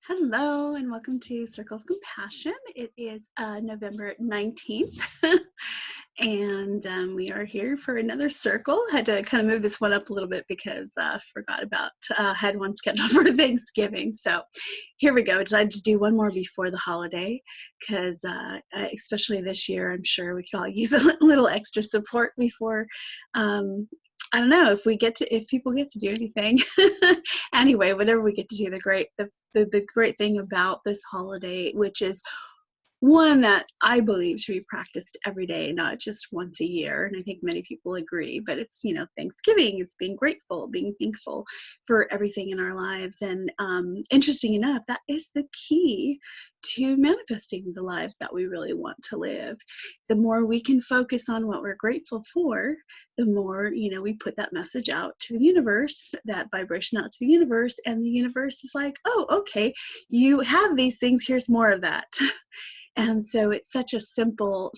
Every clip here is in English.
Hello and welcome to Circle of Compassion. It is November 19th and we are here for another circle. Had to kind of move this one up a little bit because I forgot about, had one scheduled for Thanksgiving. So here we go. Decided to do one more before the holiday because especially this year, I'm sure we could all use a little extra support before I don't know if people get to do anything. Anyway, whatever we get to do, the great thing about this holiday, which is one that I believe should be practiced every day, not just once a year. And I think many people agree, but it's, Thanksgiving, it's being grateful, being thankful for everything in our lives. And interesting enough, that is the key to manifesting the lives that we really want to live. The more we can focus on what we're grateful for, the more, we put that message out to the universe, that vibration out to the universe, and the universe is like, oh, okay, you have these things, here's more of that. And so it's such a simple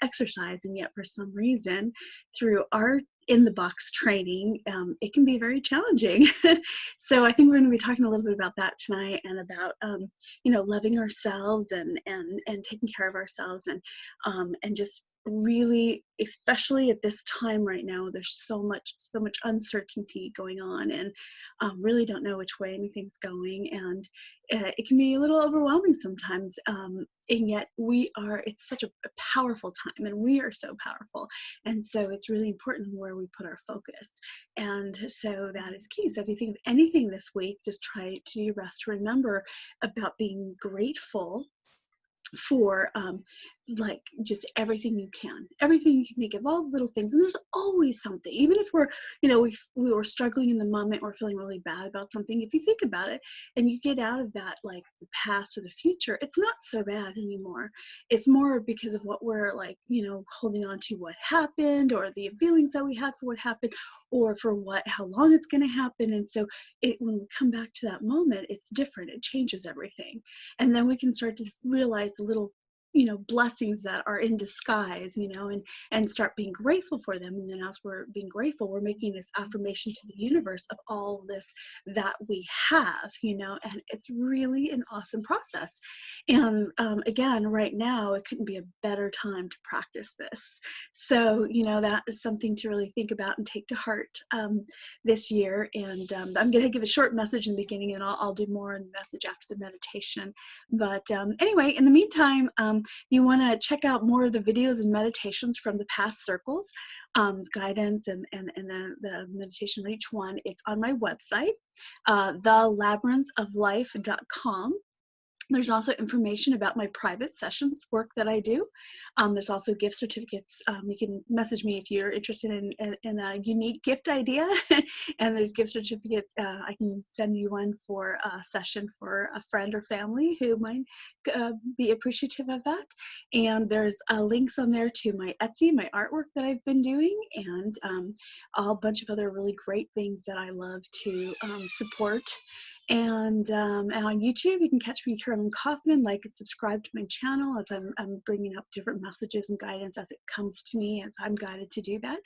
exercise, and yet for some reason, through our in-the-box training, it can be very challenging. So I think we're going to be talking a little bit about that tonight, and about loving ourselves and taking care of ourselves, and just really, especially at this time right now, there's so much uncertainty going on, and really don't know which way anything's going, and it can be a little overwhelming sometimes, and yet it's such a powerful time, and we are so powerful, and so it's really important where we put our focus, and so that is key. So if you think of anything this week, just try to do your best to remember about being grateful for just everything you can think of, all the little things. And there's always something, even if we were struggling in the moment, or feeling really bad about something. If you think about it and you get out of that, like the past or the future, it's not so bad anymore. It's more because of what we're holding on to, what happened, or the feelings that we had for what happened, or for how long it's going to happen. And so when we come back to that moment, it's different. It changes everything. And then we can start to realize the little blessings that are in disguise, and start being grateful for them. And then as we're being grateful, we're making this affirmation to the universe of all this that we have, and it's really an awesome process. And again, right now, it couldn't be a better time to practice this. So, that is something to really think about and take to heart this year. And I'm going to give a short message in the beginning, and I'll do more in the message after the meditation. But anyway, in the meantime, you want to check out more of the videos and meditations from the past circles, guidance and the meditation for each one. It's on my website, thelabyrinthoflife.com. There's also information about my private sessions work that I do. There's also gift certificates. You can message me if you're interested in a unique gift idea. And there's gift certificates. I can send you one for a session for a friend or family who might be appreciative of that. And there's links on there to my Etsy, my artwork that I've been doing, and a bunch of other really great things that I love to support. And on YouTube, you can catch me, Carolyn Kaufman. Like and subscribe to my channel, as I'm bringing up different messages and guidance as it comes to me, as I'm guided to do that.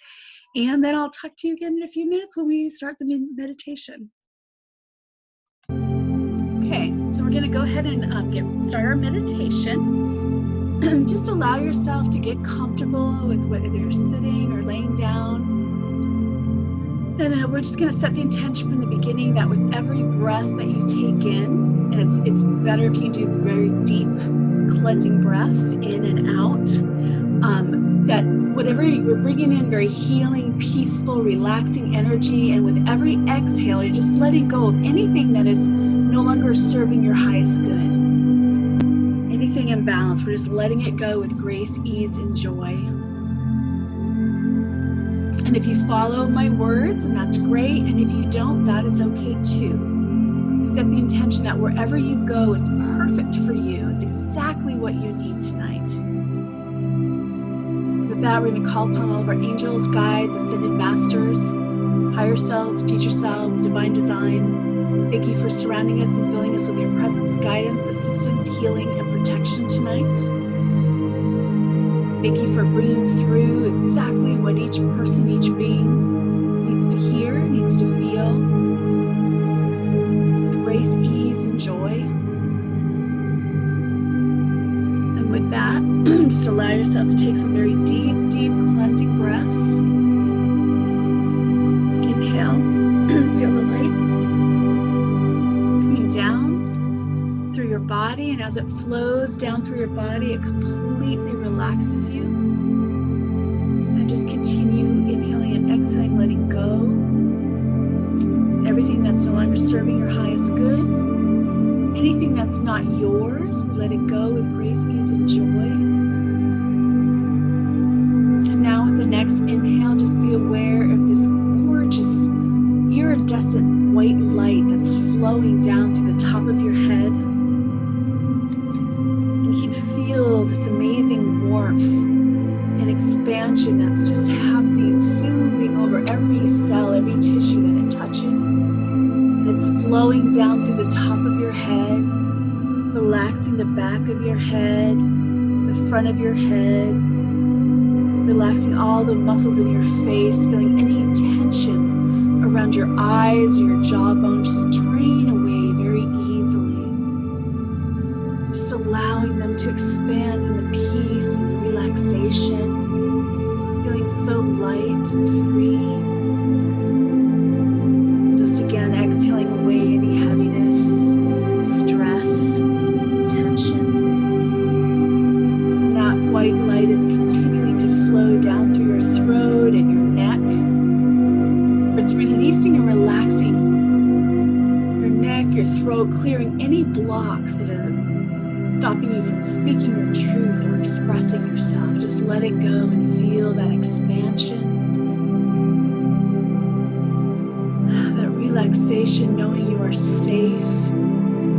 And then I'll talk to you again in a few minutes when we start the meditation. Okay, so we're going to go ahead and start our meditation. Just allow yourself to get comfortable with whether you're sitting or laying down. And we're just going to set the intention from the beginning that with every breath that you take in, and it's better if you do very deep cleansing breaths in and out, that whatever you're bringing in, very healing, peaceful, relaxing energy, and with every exhale, you're just letting go of anything that is no longer serving your highest good. Anything imbalanced, we're just letting it go with grace, ease, and joy. And if you follow my words, and that's great. And if you don't, that is okay too. Set the intention that wherever you go is perfect for you. It's exactly what you need tonight. With that, we're going to call upon all of our angels, guides, ascended masters, higher selves, future selves, divine design. Thank you for surrounding us and filling us with your presence, guidance, assistance, healing, and protection tonight. Thank you for bringing through exactly what each person, each being needs to hear, needs to feel. With grace, ease, and joy. that, just allow yourself to take some very deep, deep cleansing breaths. Inhale, feel the light coming down through your body, and as it flows down through your body, it completely relaxes you. And just continue inhaling and exhaling, letting go. Everything that's no longer serving your highest good. Anything that's not yours, we let it go with grace, ease, and joy. And now with the next inhale, just be aware of this gorgeous iridescent white light that's flowing down to the top of your head. And you can feel this amazing warmth and expansion that's just happening, soothing over every cell, every tissue that it touches. And it's flowing down through the top of your head, relaxing the back of your head, the front of your head, relaxing all the muscles in your face, feeling any tension around your eyes or your jawbone just drain away very easily. Just allowing them to expand in the peace and the relaxation, feeling so light and free. Just again, exhaling away any heaviness, stress, tension. And that white light is continuing to flow down through your throat and your neck. It's releasing and relaxing your neck, your throat, clearing any blocks that are stopping you from speaking your truth or expressing yourself. Just let it go and feel that expansion, that relaxation, knowing you are safe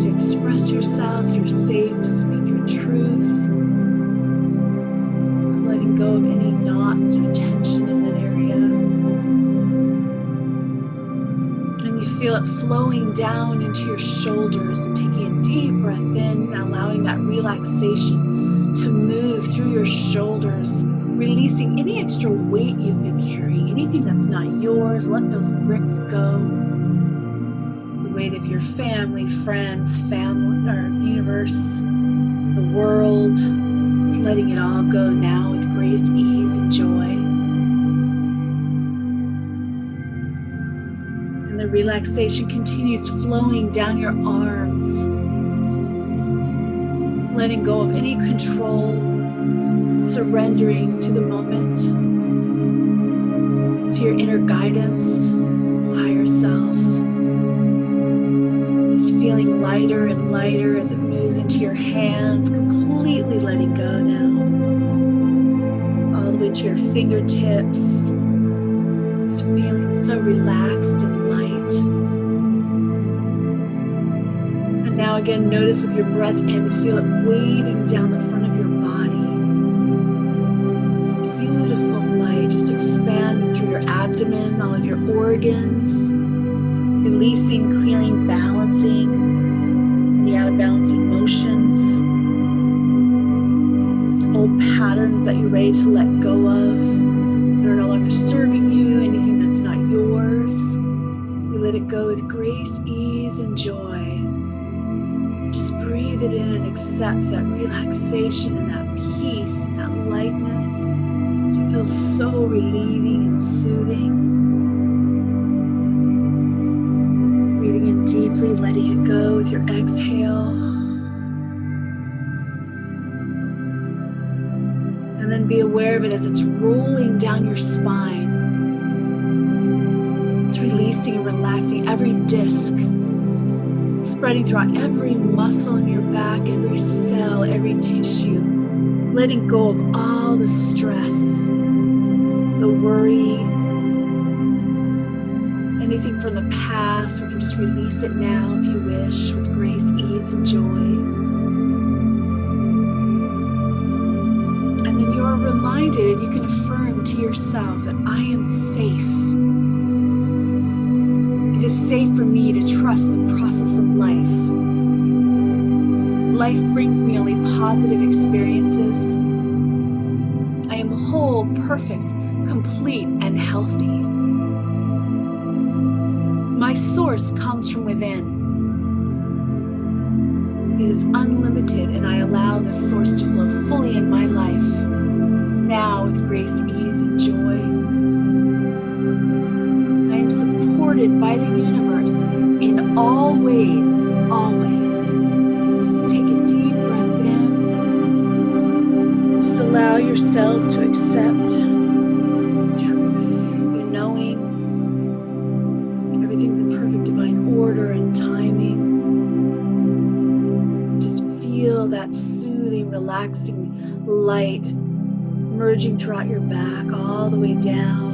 to express yourself, you're safe to speak your truth, letting go of any knots or tension in that area. And you feel it flowing down into your shoulders, and taking a deep breath in, allowing that relaxation to move through your shoulders, releasing any extra weight you've been carrying, anything that's not yours. Let those bricks go. The weight of your family, friends, or universe, the world, just letting it all go now with grace, ease, and joy. And the relaxation continues flowing down your arms, letting go of any control, surrendering to the moment, to your inner guidance, higher self. Just feeling lighter and lighter as it moves into your hands, completely letting go now. All the way to your fingertips, just feeling so relaxed and light. And now again, notice with your breath in, feel it waving down the front of your body. It's a beautiful light, just expanding through your abdomen, all of your organs, releasing, clearing, balancing, any out of balancing motions, old patterns that you're ready to let go of, that are no longer serving you, anything that's not yours. You let it go with grace, ease, and joy. Just breathe it in and accept that relaxation and that peace and that lightness. It feels so relieving and soothing. Breathing in deeply, letting it go with your exhale. And then be aware of it as it's rolling down your spine. It's releasing and relaxing every disc, spreading throughout every muscle in your back, every cell, every tissue, letting go of all the stress, the worry, anything from the past. We can just release it now if you wish, with grace, ease, and joy. And then you're reminded, you can affirm to yourself that I am safe. It is safe for me to trust the process of life. Life brings me only positive experiences. I am whole, perfect, complete, and healthy. My source comes from within. It is unlimited, and I allow the source to flow fully in my life, now with grace, ease, and joy. I am supported by the universe in all ways, always. Just take a deep breath in. Just allow your cells to accept truth, your knowing. Everything's in perfect divine order and timing. Just feel that soothing, relaxing light merging throughout your back, all the way down,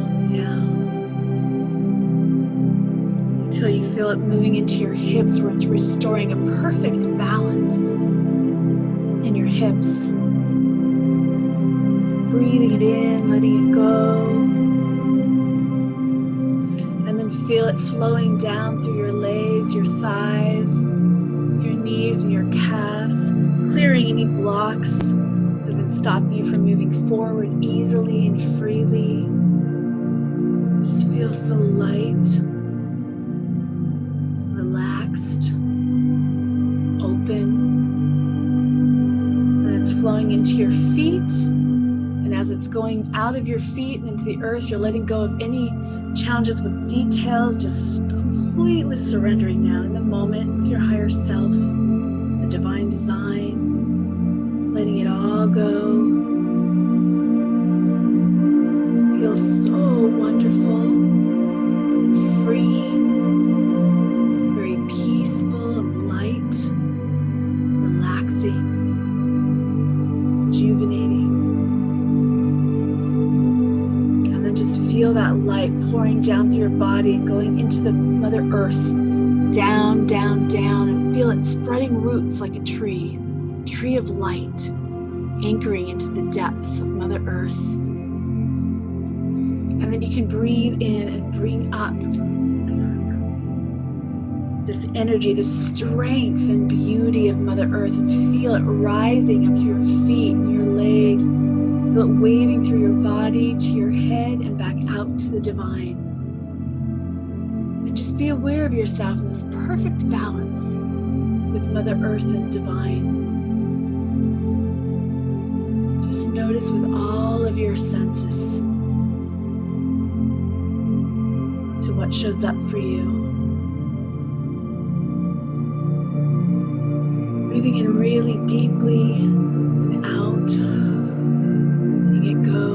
until you feel it moving into your hips, where it's restoring a perfect balance in your hips. Breathing it in, letting it go. And then feel it flowing down through your legs, your thighs, your knees, and your calves, clearing any blocks that have been stopping you from moving forward easily and freely. Just feel so light, relaxed, open. And it's flowing into your feet. And as it's going out of your feet and into the earth, you're letting go of any challenges with details, just completely surrendering now in the moment with your higher self, the divine design, letting it all go. Feel so wonderful, free, very peaceful and light, relaxing, rejuvenating. Feel that light pouring down through your body and going into the Mother Earth, down, down, down, and feel it spreading roots like a tree of light, anchoring into the depth of Mother Earth. And then you can breathe in and bring up this energy, this strength and beauty of Mother Earth, and feel it rising up through your feet and your legs. Feel it waving through your body to your head and back out to the divine. And just be aware of yourself in this perfect balance with Mother Earth and divine. Just notice with all of your senses to what shows up for you. Breathing in really deeply and out. Letting it go.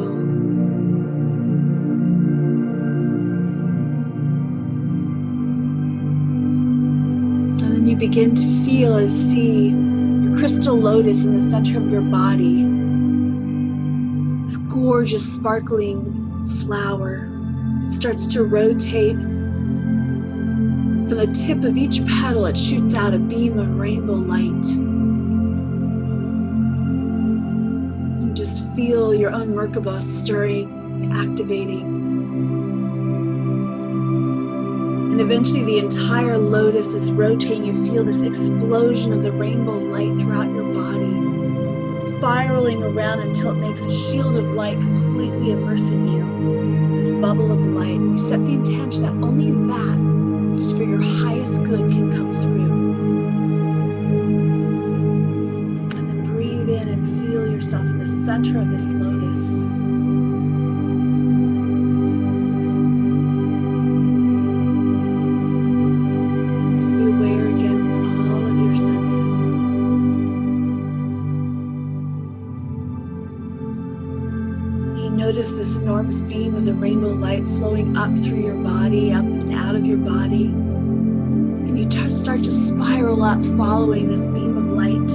And then you begin to feel and see your crystal lotus in the center of your body. This gorgeous sparkling flower. It starts to rotate. From the tip of each petal, it shoots out a beam of rainbow light. You just feel your own Merkaba stirring, activating. And eventually the entire lotus is rotating. You feel this explosion of the rainbow light throughout your body, spiraling around until it makes a shield of light completely immersing you. This bubble of light. You set the intention that only that, which is for your highest good, can come through. And then breathe in and feel yourself in the center of this lotus. Just be aware again with all of your senses. You notice this enormous beam of the rainbow light flowing up through your body, up and out of your body. And you start to spiral up following this beam of light,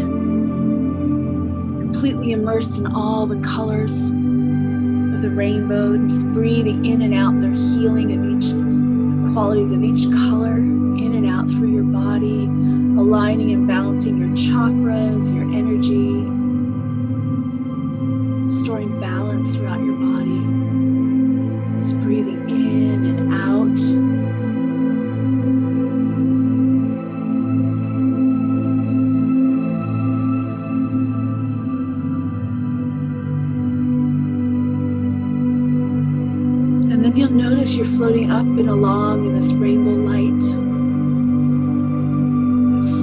completely immersed in all the colors of the rainbow. And just breathing in and out the healing of the qualities of each color, in and out through your body, aligning and balancing your chakras, your energy, storing balance throughout your body. Just breathing in and out. And then you'll notice you're floating up and along in this rainbow light,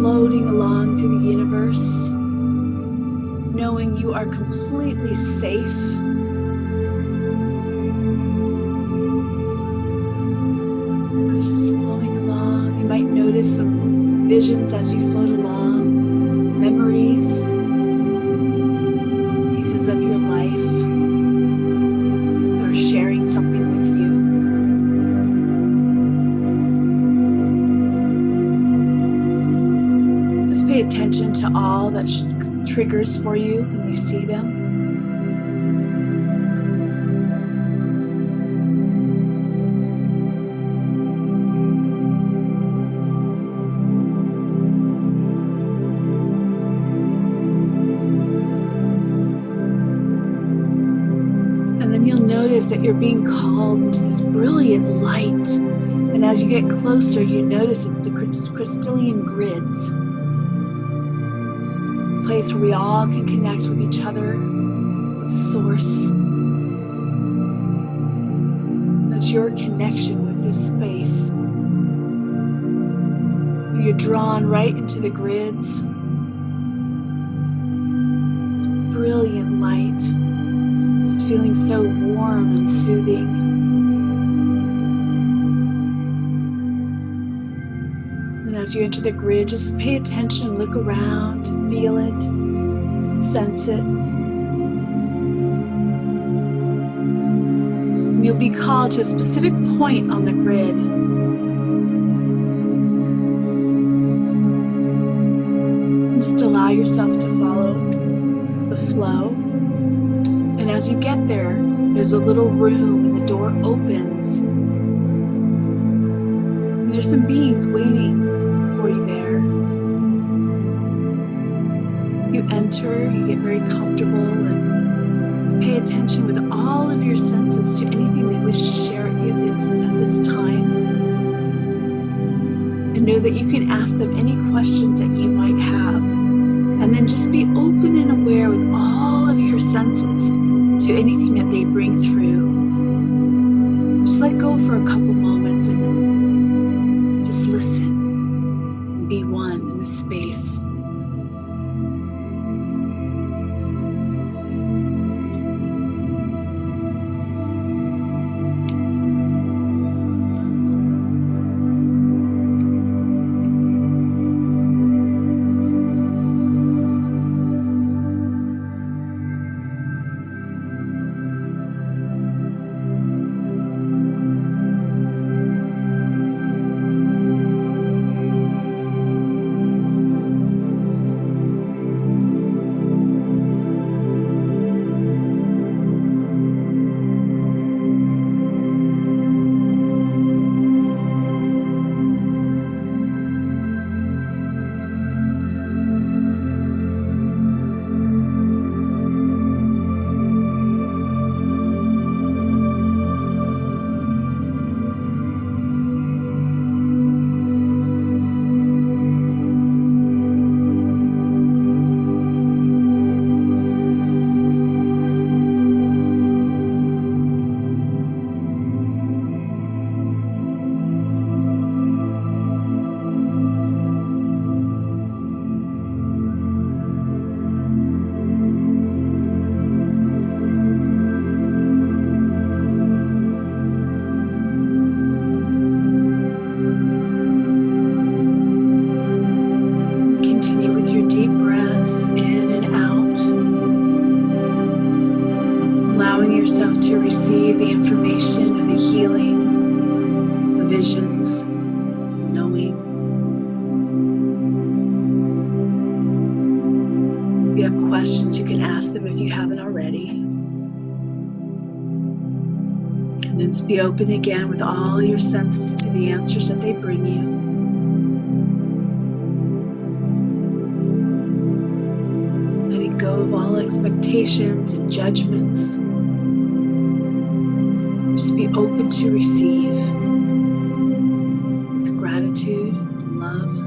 floating along through the universe, knowing you are completely safe. Just flowing along. You might notice some visions as you float along, memories, pieces of your life that are sharing something with you. Just pay attention to all that triggers for you when you see them. Notice that you're being called into this brilliant light, and as you get closer you notice it's the crystalline grids, a place where we all can connect with each other, with Source. That's your connection with this space. You're drawn right into the grids. It's brilliant light. Feeling so warm and soothing. And as you enter the grid, just pay attention, look around, feel it, sense it. And you'll be called to a specific point on the grid. Just allow yourself to follow the flow. And as you get there, there's a little room and the door opens. And there's some beings waiting for you there. You enter, you get very comfortable, and just pay attention with all of your senses to anything they wish to share with you at this time. And know that you can ask them any questions that you might have. And then just be open and aware with all of your senses to anything that they bring through. Just let go for a couple moments and just listen and be one in this space. yourself to receive the information of the healing, the visions, knowing. If you have questions, you can ask them if you haven't already. And then just be open again with all your senses to the answers that they bring you. Letting go of all expectations and judgments. Just be open to receive with gratitude and love.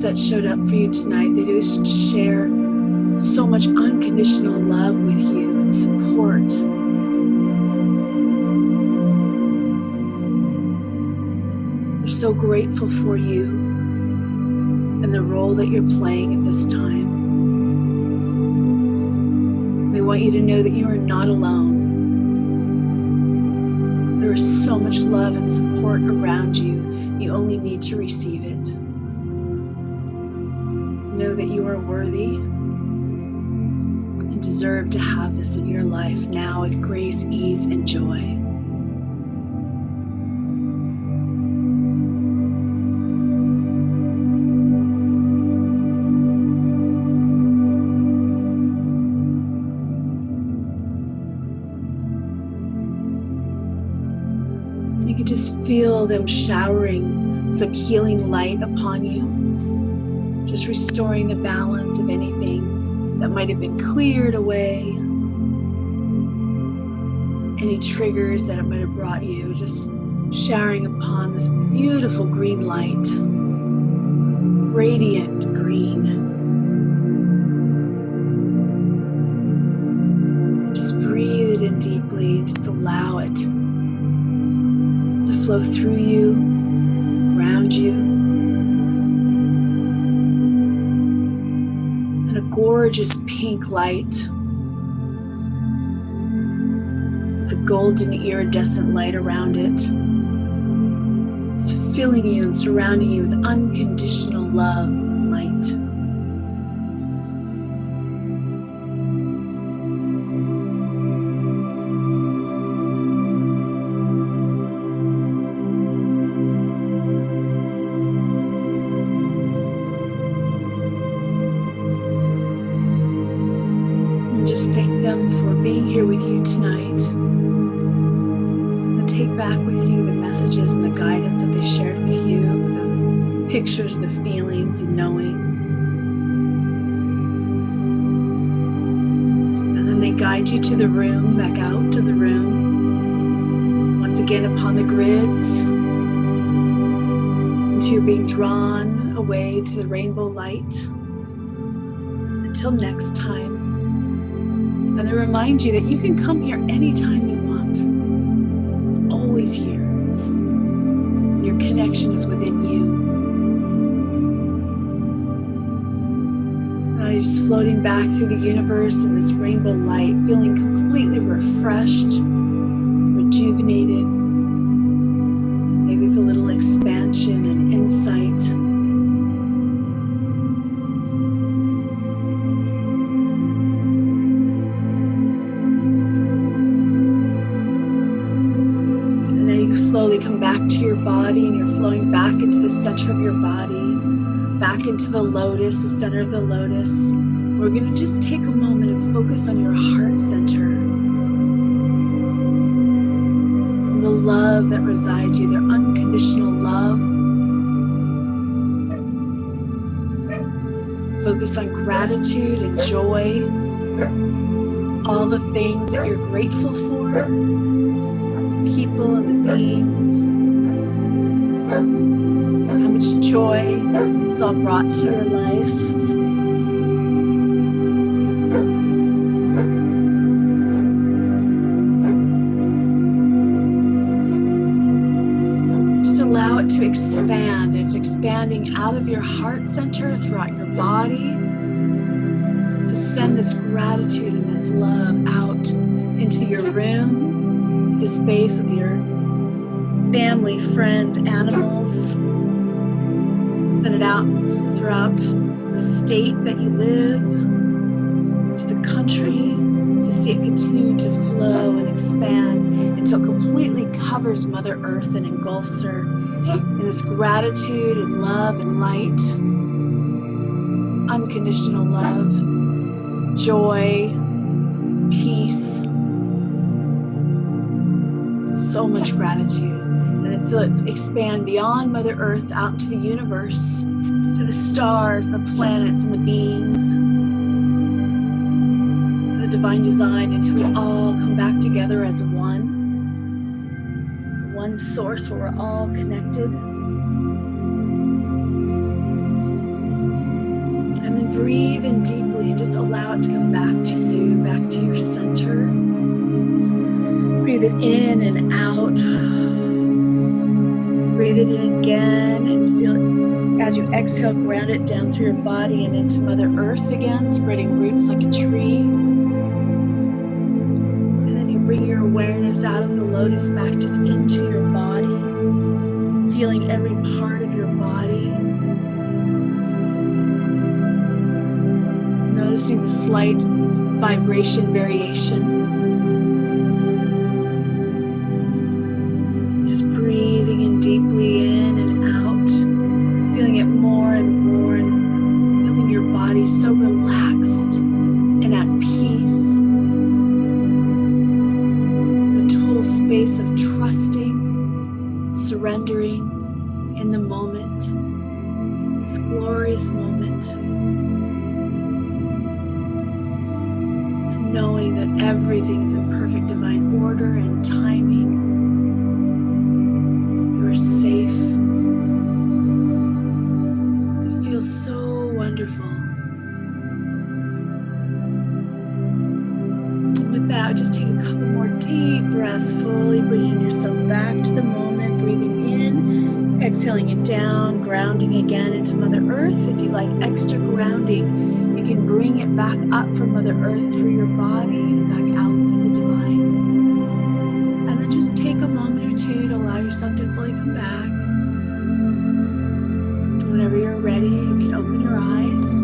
that showed up for you tonight. They just share so much unconditional love with you and support. They're so grateful for you and the role that you're playing at this time. They want you to know that you are not alone. There is so much love and support around you. You only need to receive it. Know that you are worthy and deserve to have this in your life now with grace, ease, and joy. You can just feel them showering some healing light upon you, just restoring the balance of anything that might have been cleared away, any triggers that it might have brought you, just showering upon this beautiful green light, radiant green. Just breathe it in deeply, just allow it to flow through you, around you. And a gorgeous pink light with a golden iridescent light around it. It's filling you and surrounding you with unconditional love and light. Just thank them for being here with you tonight. And take back with you the messages and the guidance that they shared with you, the pictures, the feelings, the knowing. And then they guide you to the room, back out to the room. Once again upon the grids. Until you're being drawn away to the rainbow light. Until next time. And they remind you that you can come here anytime you want. It's always here. Your connection is within you. Now you're just floating back through the universe in this rainbow light, feeling completely refreshed, rejuvenated, maybe with a little expansion and insight. Slowly come back to your body, and you're flowing back into the center of your body, back into the lotus, the center of the lotus. We're going to just take a moment and focus on your heart center. And the love that resides you, their unconditional love. Focus on gratitude and joy, all the things that you're grateful for. People and the beings, how much joy it's all brought to your life. Just allow it to expand. It's expanding out of your heart center throughout your body. Just send this gratitude and this love out into your room, the space of your family, friends, animals. Send it out throughout the state that you live, to the country. Just see it continue to flow and expand until it completely covers Mother Earth and engulfs her in this gratitude and love and light, unconditional love, joy, peace. So much gratitude, and I feel it expand beyond Mother Earth out into the universe, to the stars, the planets, and the beings, to the divine design, until we all come back together as one source where we're all connected. breathe in deeply and just allow it to come back to you, back to your center. Breathe it in and out. Breathe it in again and feel it as you exhale, ground it down through your body and into Mother Earth again, spreading roots like a tree. And then you bring your awareness out of the lotus back just into your body, feeling every part of your body. Noticing the slight vibration variation. Just breathing in deeply in and out, feeling it more and more, and feeling your body so relaxed and at peace. The total space of trusting, surrendering in the moment, this glorious moment. It's knowing that everything's in perfect divine order and timing. You're safe. It feels so wonderful. With that, just take a couple more deep breaths, fully bringing yourself back to the moment, breathing in, exhaling it down, grounding again into Mother Earth. If you'd like extra grounding, you can bring it back up from Mother Earth through your body, back out to the divine. And then just take a moment or two to allow yourself to fully come back. Whenever you're ready, you can open your eyes.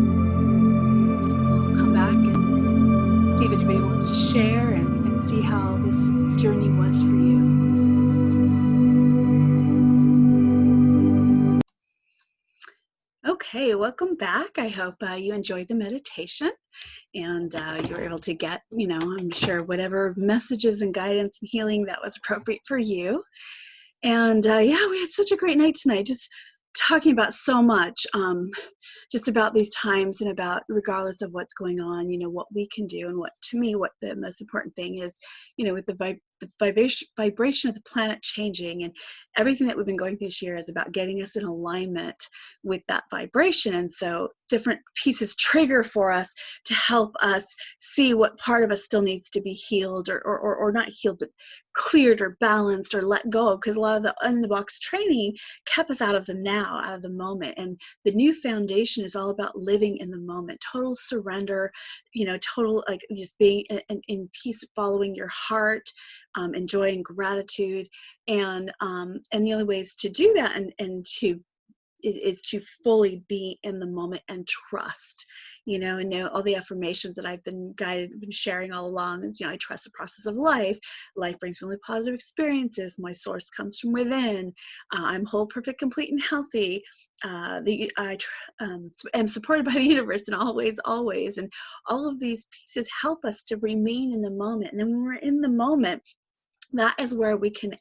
We'll come back and see if anybody wants to share and see how this journey was for you. Okay, welcome back. I hope you enjoyed the meditation and you were able to get, I'm sure whatever messages and guidance and healing that was appropriate for you. And yeah, we had such a great night tonight, just talking about so much, just about these times and about, regardless of what's going on, what we can do. And what, to me, what the most important thing is, with the vibration of the planet changing, and everything that we've been going through this year is about getting us in alignment with that vibration. And so different pieces trigger for us to help us see what part of us still needs to be healed or not healed, but cleared or balanced or let go, because a lot of the in-the-box training kept us out of the now, out of the moment. And the new foundation is all about living in the moment, total surrender, total, like, just being in peace, following your heart, enjoying gratitude. And the only ways to do that and is to fully be in the moment and trust, and know all the affirmations that I've been sharing all along is, I trust the process of life. Life brings me only positive experiences. My source comes from within. I'm whole, perfect, complete, and healthy. I am supported by the universe in all ways, always. And all of these pieces help us to remain in the moment. And then when we're in the moment, that is where we can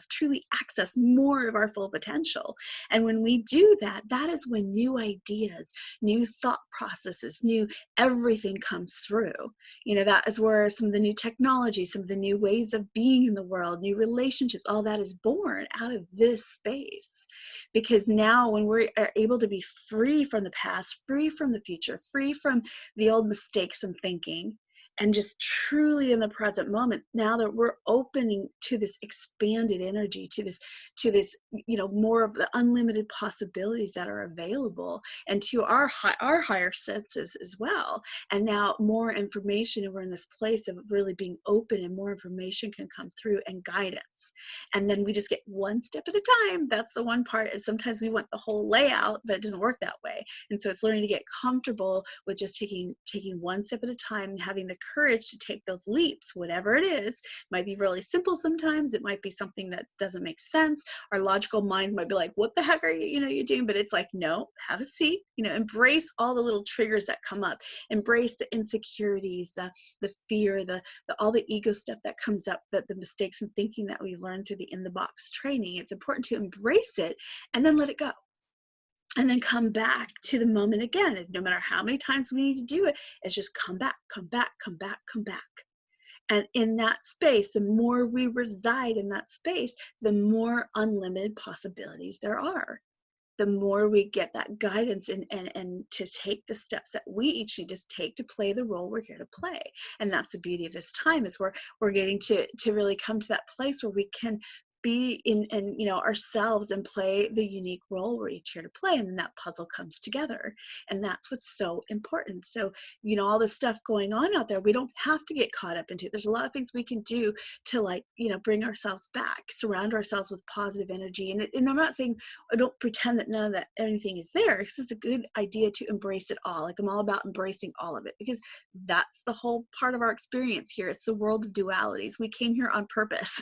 truly access more of our full potential. And when we do that, that is when new ideas, new thought processes, new everything comes through. That is where some of the new technology, some of the new ways of being in the world, new relationships, all that is born out of this space. Because now when we're able to be free from the past, free from the future, free from the old mistakes and thinking, and just truly in the present moment, now that we're opening to this expanded energy, to this, more of the unlimited possibilities that are available, and to our higher senses as well. And now more information, and we're in this place of really being open, and more information can come through and guidance. And then we just get one step at a time. That's the one part, is sometimes we want the whole layout, but it doesn't work that way. And so it's learning to get comfortable with just taking one step at a time, and having the courage to take those leaps, whatever it is. Might be really simple sometimes. It might be something that doesn't make sense. Our logical mind might be like, what the heck are you doing? But it's like, no, have a seat, embrace all the little triggers that come up, embrace the insecurities, the fear, all the ego stuff that comes up, that the mistakes and thinking that we learned through the in-the-box training. It's important to embrace it and then let it go. And then come back to the moment again. No matter how many times we need to do it, it's just come back, come back, come back, come back. And in that space, the more we reside in that space, the more unlimited possibilities there are. the more we get that guidance and to take the steps that we each need to take to play the role we're here to play. And that's the beauty of this time, is we're getting to really come to that place where we can be in and ourselves and play the unique role we're each here to play, and then that puzzle comes together. And that's what's so important. So all this stuff going on out there, we don't have to get caught up into it. There's a lot of things we can do to bring ourselves back, surround ourselves with positive energy. And I'm not saying, I don't pretend that none of that anything is there, because it's a good idea to embrace it all. I'm all about embracing all of it, because that's the whole part of our experience here. It's the world of dualities. We came here on purpose.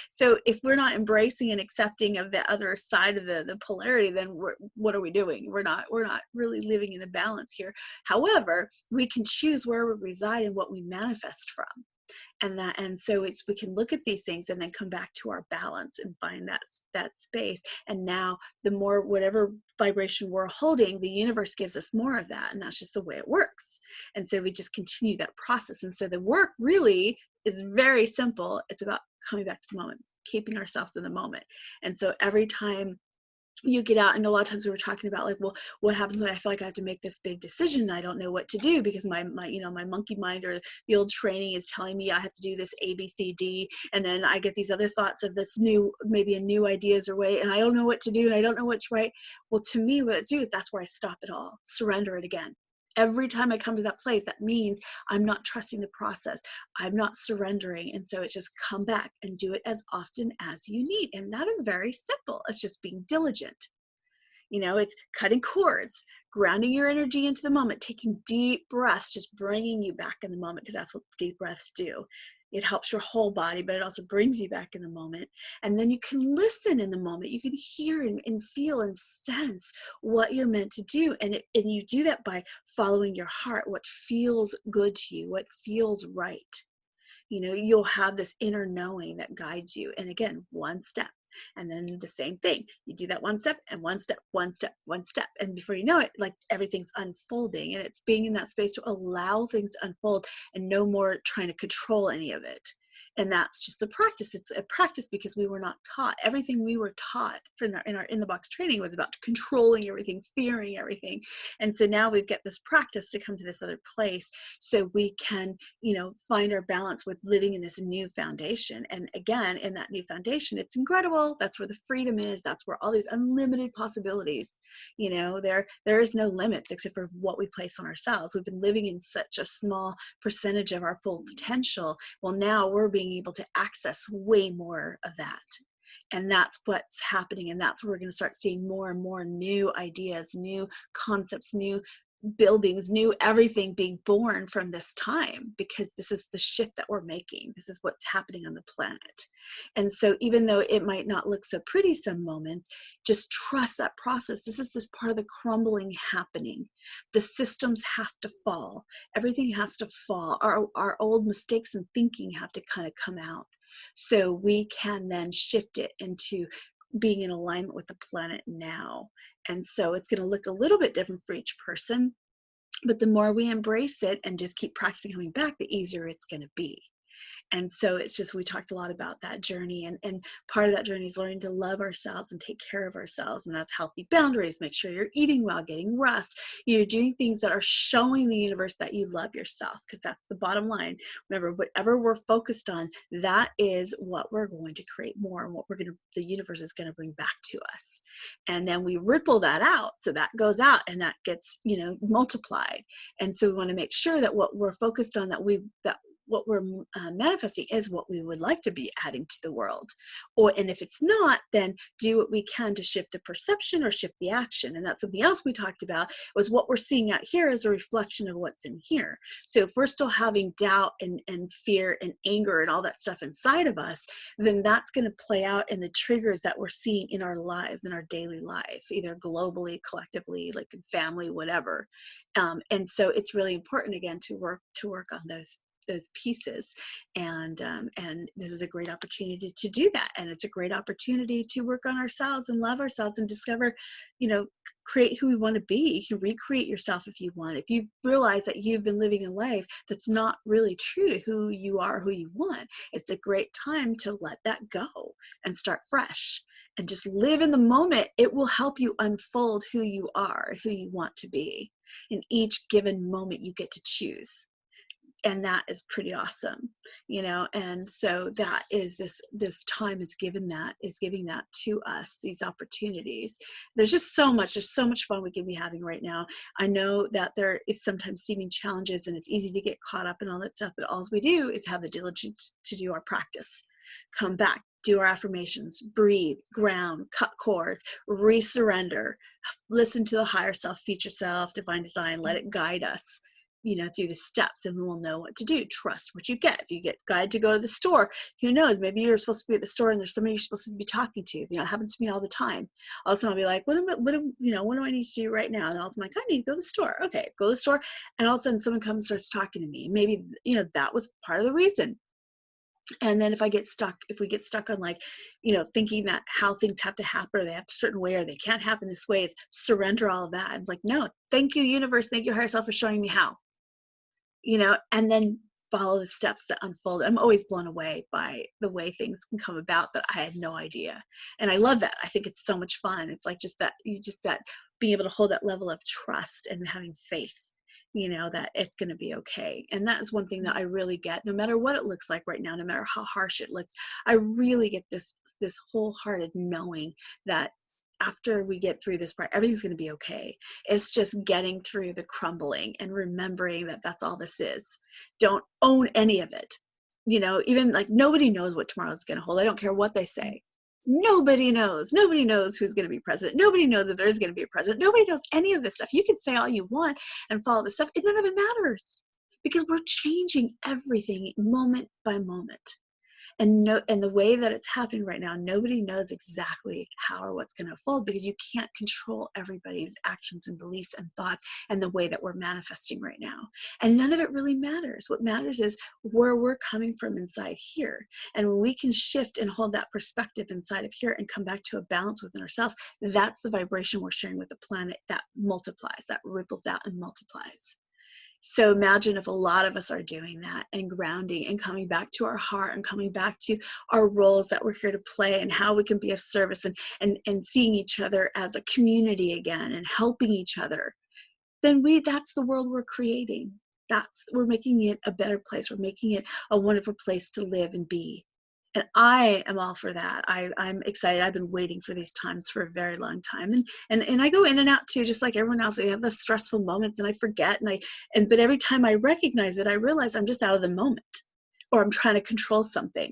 So if we're not embracing and accepting of the other side of the polarity, then what are we doing? We're not really living in the balance here. However, we can choose where we reside and what we manifest from. And so we can look at these things and then come back to our balance and find that space. And now the more, whatever vibration we're holding, the universe gives us more of that. And that's just the way it works. And so we just continue that process. And so the work really is very simple. It's about coming back to the moment, keeping ourselves in the moment. And so every time you get out, and a lot of times we were talking about well, what happens when I feel like I have to make this big decision and I don't know what to do, because my monkey mind or the old training is telling me I have to do this A, B, C, D, and then I get these other thoughts of this maybe a new ideas or way, and I don't know what to do and I don't know what's right. Well, to me, what it's do is that's where I stop it all, surrender it again. Every time I come to that place, that means I'm not trusting the process. I'm not surrendering. And so it's just come back and do it as often as you need. And that is very simple. It's just being diligent. It's cutting cords, grounding your energy into the moment, taking deep breaths, just bringing you back in the moment, because that's what deep breaths do. It helps your whole body, but it also brings you back in the moment. And then you can listen in the moment. You can hear and feel and sense what you're meant to do. And you do that by following your heart, what feels good to you, what feels right. You'll have this inner knowing that guides you. And again, one step. And then the same thing. You do that one step and one step, one step, one step. And before you know it, everything's unfolding. And it's being in that space to allow things to unfold and no more trying to control any of it. And that's just the practice. It's a practice because we were not taught. Everything we were taught in our in the box training was about controlling everything, fearing everything. And so now we've got this practice to come to this other place so we can, find our balance with living in this new foundation. And again, in that new foundation, it's incredible. That's where the freedom is. That's where all these unlimited possibilities, there is no limits except for what we place on ourselves. We've been living in such a small percentage of our full potential. Well, now we're being able to access way more of that. And that's what's happening. And that's where we're going to start seeing more and more new ideas, new concepts, new buildings, new everything being born from this time, because this is the shift that we're making. This is what's happening on the planet. And so even though it might not look so pretty some moments, just trust that process. This is just part of the crumbling happening. The systems have to fall. Everything has to fall. Our old mistakes and thinking have to kind of come out, so we can then shift it into being in alignment with the planet now. And so it's going to look a little bit different for each person, but the more we embrace it and just keep practicing coming back, the easier it's going to be. And so it's just, we talked a lot about that journey, and part of that journey is learning to love ourselves and take care of ourselves. And that's healthy boundaries. Make sure you're eating well, getting rest. You're doing things that are showing the universe that you love yourself, because that's the bottom line. Remember, whatever we're focused on, that is what we're going to create more, and what the universe is going to bring back to us. And then we ripple that out. So that goes out and that gets, multiplied. And so we want to make sure that what we're focused on, that what we're manifesting is what we would like to be adding to the world. And if it's not, then do what we can to shift the perception or shift the action. And that's something else we talked about, was what we're seeing out here is a reflection of what's in here. So if we're still having doubt and fear and anger and all that stuff inside of us, then that's going to play out in the triggers that we're seeing in our lives, in our daily life, either globally, collectively, like in family, whatever. And so it's really important, again, to work on those pieces. And this is a great opportunity to do that. And it's a great opportunity to work on ourselves and love ourselves and discover, create who we want to be. You can recreate yourself if you want. If you realize that you've been living a life that's not really true to who you are, who you want, it's a great time to let that go and start fresh. and just live in the moment, it will help you unfold who you are, who you want to be. In each given moment, you get to choose. And that is pretty awesome, you know. And so that is this time is giving that to us, these opportunities. There's just there's so much fun we can be having right now. I know that there is sometimes seeming challenges, and it's easy to get caught up in all that stuff, but all we do is have the diligence to do our practice, come back, do our affirmations, breathe, ground, cut cords, resurrender, listen to the higher self, future self, divine design, let it guide us, you know, through the steps, and we'll know what to do. Trust what you get. If you get guided to go to the store, who knows, maybe you're supposed to be at the store and there's somebody you're supposed to be talking to. You know, it happens to me all the time. All of a sudden I'll be like, what do I need to do right now? And all of a sudden I'm like, I need to go to the store. Okay, go to the store. And all of a sudden someone comes and starts talking to me. Maybe, you know, that was part of the reason. And then if we get stuck on, like, you know, thinking that how things have to happen, or they have to a certain way, or they can't happen this way, it's surrender all of that. And it's like, no, thank you, universe. Thank you, higher self, for showing me how. You know, and then follow the steps that unfold. I'm always blown away by the way things can come about that I had no idea. And I love that. I think it's so much fun. It's like that being able to hold that level of trust and having faith, you know, that it's going to be okay. And that is one thing that I really get, no matter what it looks like right now, no matter how harsh it looks, I really get this wholehearted knowing that after we get through this part, everything's going to be okay. It's just getting through the crumbling and remembering that that's all this is. Don't own any of it. You know, even like nobody knows what tomorrow's going to hold. I don't care what they say. Nobody knows. Nobody knows who's going to be president. Nobody knows that there is going to be a president. Nobody knows any of this stuff. You can say all you want and follow this stuff. None of it matters, because we're changing everything moment by moment. And the way that it's happening right now, nobody knows exactly how or what's going to unfold, because you can't control everybody's actions and beliefs and thoughts and the way that we're manifesting right now. And none of it really matters. What matters is where we're coming from inside here. And when we can shift and hold that perspective inside of here and come back to a balance within ourselves, that's the vibration we're sharing with the planet that multiplies, that ripples out and multiplies. So imagine if a lot of us are doing that and grounding and coming back to our heart and coming back to our roles that we're here to play and how we can be of service, and seeing each other as a community again and helping each other. Then that's the world we're creating. We're making it a better place. We're making it a wonderful place to live and be. And I am all for that. I'm excited. I've been waiting for these times for a very long time. And I go in and out too, just like everyone else. I have the stressful moments and I forget. But every time I recognize it, I realize I'm just out of the moment, or I'm trying to control something,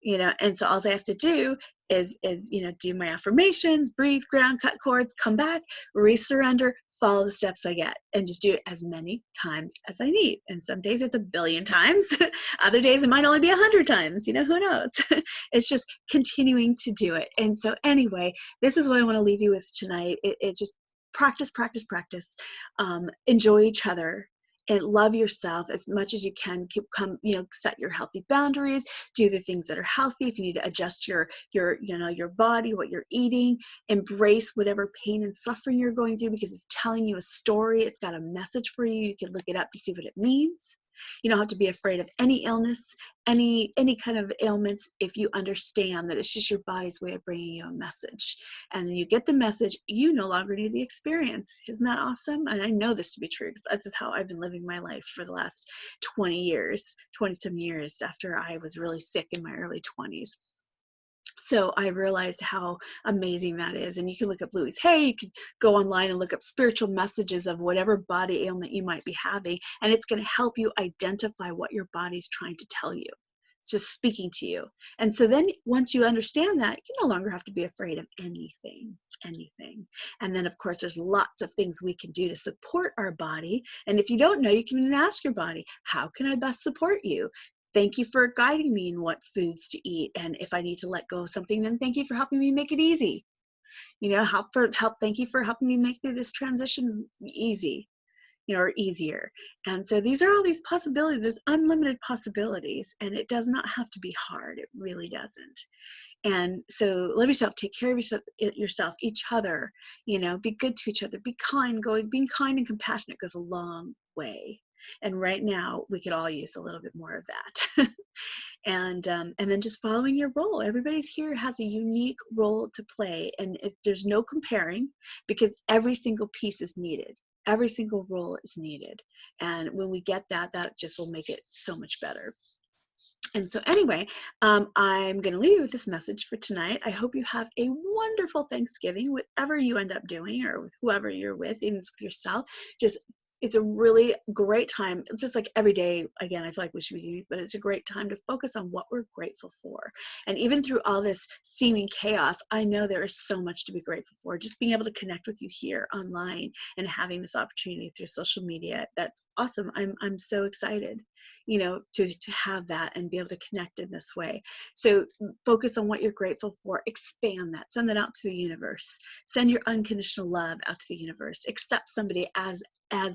you know. And so all I have to do is, you know, do my affirmations, breathe, ground, cut cords, come back, resurrender, follow the steps I get, and just do it as many times as I need. And some days it's 1 billion times. Other days it might only be 100 times, you know, who knows? It's just continuing to do it. And so anyway, this is what I want to leave you with tonight. It's just practice, practice, practice. Enjoy each other. And love yourself as much as you can. Set your healthy boundaries. Do the things that are healthy. If you need to adjust your body, what you're eating, embrace whatever pain and suffering you're going through, because it's telling you a story. It's got a message for you. You can look it up to see what it means. You don't have to be afraid of any illness, any kind of ailments, if you understand that it's just your body's way of bringing you a message. And then you get the message, you no longer need the experience. Isn't that awesome? And I know this to be true, because this is how I've been living my life for the last 20-some years after I was really sick in my early 20s. So I realized how amazing that is. And you can look up Louise Hay, you could go online and look up spiritual messages of whatever body ailment you might be having, and it's going to help you identify what your body's trying to tell you. It's just speaking to you. And so then once you understand that, you no longer have to be afraid of anything. And then of course there's lots of things we can do to support our body. And if you don't know, you can even ask your body, how can I best support you? Thank you for guiding me in what foods to eat. And if I need to let go of something, then thank you for helping me make it easy. You know, thank you for helping me make through this transition easy, you know, or easier. And so these are all these possibilities. There's unlimited possibilities, and it does not have to be hard. It really doesn't. And so love yourself, take care of yourself, each other, you know, be good to each other, be kind. Being kind and compassionate goes a long way. And right now, we could all use a little bit more of that. And then just following your role. Everybody's here has a unique role to play, and there's no comparing, because every single piece is needed. Every single role is needed. And when we get that, that just will make it so much better. And so anyway, I'm going to leave you with this message for tonight. I hope you have a wonderful Thanksgiving, whatever you end up doing, or with whoever you're with, even with yourself. Just, it's a really great time. It's just like every day, again, I feel like we should be doing, but it's a great time to focus on what we're grateful for. And even through all this seeming chaos, I know there is so much to be grateful for. Just being able to connect with you here online and having this opportunity through social media, that's awesome. I'm so excited, you know, to have that and be able to connect in this way. So focus on what you're grateful for, expand that, send that out to the universe, send your unconditional love out to the universe, accept somebody as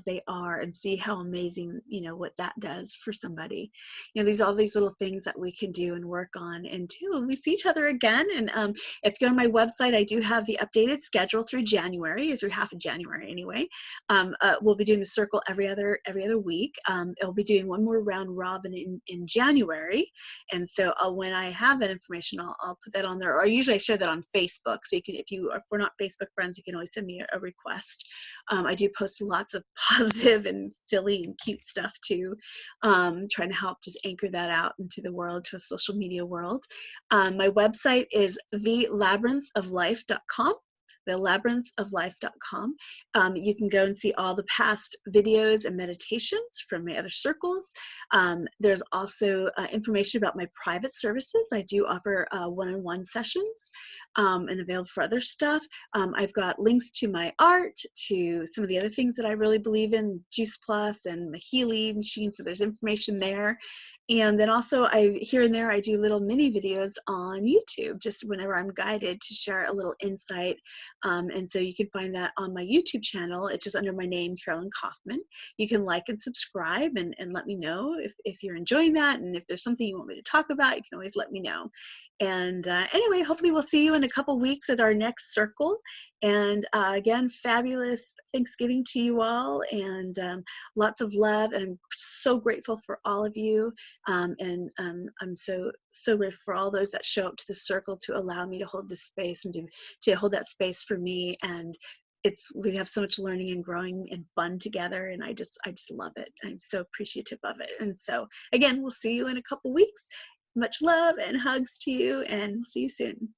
they are, and see how amazing, you know, what that does for somebody. You know, all these little things that we can do and work on. And too, we see each other again. And if you go on my website, I do have the updated schedule through January, or through half of January anyway. We'll be doing the circle every other week. It'll be doing one more round robin in January. And so when I have that information, I'll put that on there. Or usually I share that on Facebook. So you can, if we're not Facebook friends, you can always send me a request. I do post lots of positive and silly and cute stuff too, trying to help just anchor that out into the world, to a social media world. My website is thelabyrinthoflife.com. thelabyrinthoflife.com. You can go and see all the past videos and meditations from my other circles. There's also information about my private services. I do offer one-on-one sessions and available for other stuff. I've got links to my art, to some of the other things that I really believe in, Juice Plus and Mahili machine, so there's information there. And then also, here and there, I do little mini videos on YouTube, just whenever I'm guided to share a little insight. And so you can find that on my YouTube channel. It's just under my name, Carolyn Kaufman. You can like and subscribe and let me know if you're enjoying that. And if there's something you want me to talk about, you can always let me know. And anyway, hopefully we'll see you in a couple weeks at our next circle. And again, fabulous Thanksgiving to you all, and lots of love. And I'm so grateful for all of you. And I'm so grateful for all those that show up to the circle to allow me to hold this space, and to hold that space for me. And we have so much learning and growing and fun together, and I just love it. I'm so appreciative of it. And so again, we'll see you in a couple weeks. Much love and hugs to you, and we'll see you soon.